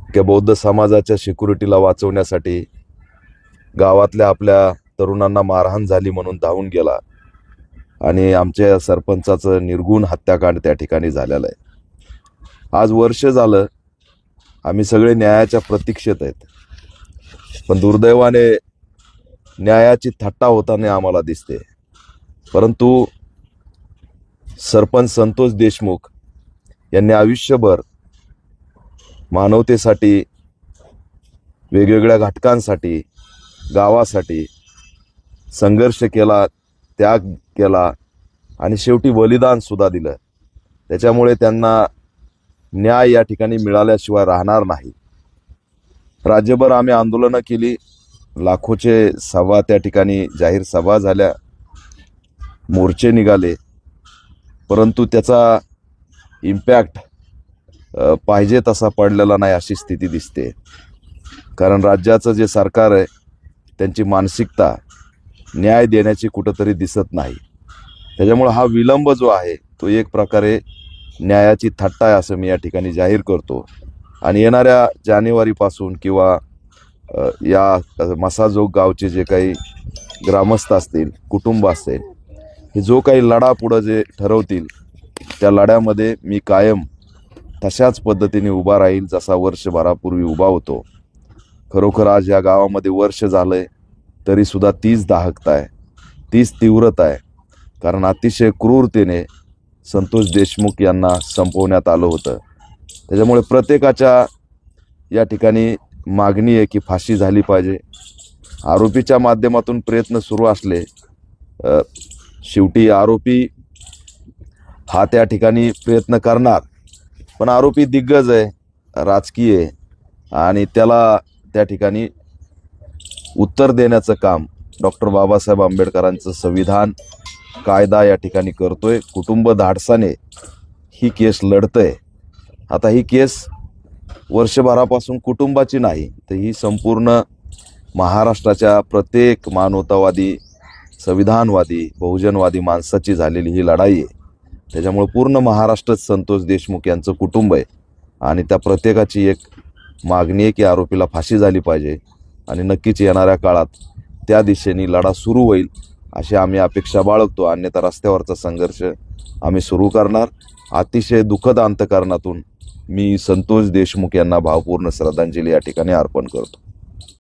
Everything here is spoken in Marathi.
की बौद्ध समाजाच्या सिक्युरिटीला वाचवण्यासाठी गावातल्या आपल्या तरुणांना मारहाण झाली म्हणून धावून गेला आणि आमच्या सरपंचाचं निर्गुण हत्याकांड त्या ठिकाणी झालेलं आहे। आज वर्ष झालं आम्ही सगळे न्यायाच्या प्रतीक्षेत आहेत, पण दुर्दैवाने न्यायाची थट्टा होताना आम्हाला दिसते। परंतु सरपंच संतोष देशमुख यांनी आयुष्यभर मानवतेसाठी, वेगवेगळ्या घटकांसाठी, गावासाठी संघर्ष केला, त्याग केला आणि शेवटी बलिदान सुद्धा दिलं। त्याच्यामुळे त्यांना न्याय या ठिकाणी मिळाल्याशिवाय राहणार नाही। राज्यभर आम्ही आंदोलनं केली, लाखोचे सभा त्या ठिकाणी जाहीर सभा झाल्या, मोर्चे निघाले, परंतु त्याचा इम्पॅक्ट पाहिजे तसा पडलेला नाही अशी स्थिती दिसते। कारण राज्याचं जे सरकार आहे त्यांची मानसिकता न्याय देण्याची कुठंतरी दिसत नाही। त्याच्यामुळे हा विलंब जो आहे तो एक प्रकारे न्यायाची थट्टा आहे असं मी या ठिकाणी जाहीर करतो। आणि येणाऱ्या जानेवारीपासून किंवा या मसाजोग गावचे जे काही ग्रामस्थ असतील, कुटुंब असेल, हे जो काही लढा पुढं जे ठरवतील त्या लढ्यामध्ये मी कायम तशाच पद्धतीने उभा राहील जसा वर्षभरापूर्वी उभा होतो। खरोखर आज या गावामध्ये वर्ष झालंय तरीसुद्धा तीच दाहकता आहे, तीच तीव्रता आहे। कारण अतिशय क्रूरतेने संतोष देशमुख यांना संपवण्यात आलं होतं। त्याच्यामुळे प्रत्येकाच्या या ठिकाणी मागणी आहे की फाशी झाली पाहिजे। आरोपीच्या माध्यमातून प्रयत्न सुरू असले, शेवटी आरोपी हा त्या ठिकाणी प्रयत्न करणार, पण आरोपी दिग्गज आहे, राजकीय आहे आणि त्याला त्या ठिकाणी उत्तर देण्याचं काम डॉक्टर बाबासाहेब आंबेडकरांचं संविधान, कायदा या ठिकाणी करतोय। कुटुंब धाडसाने ही केस लढतंय। आता ही केस वर्षभरापासून कुटुंबाची नाही, तर ही संपूर्ण महाराष्ट्राच्या प्रत्येक मानवतावादी, संविधानवादी, बहुजनवादी माणसाची झालेली ही लढाई आहे। त्याच्यामुळे पूर्ण महाराष्ट्रात संतोष देशमुख यांचं कुटुंब आहे आणि त्या प्रत्येकाची एक मागणी आहे की आरोपीला फाशी झाली पाहिजे आणि नक्कीच येणाऱ्या काळात त्या दिशेने लढा सुरू होईल अशी आम्ही अपेक्षा बाळगतो। अन्यथा रस्त्यावरचा संघर्ष आम्ही सुरू करणार। अतिशय दुःखद अंतःकरणातून मी संतोष देशमुख यांना भावपूर्ण श्रद्धांजली या ठिकाणी अर्पण करतो।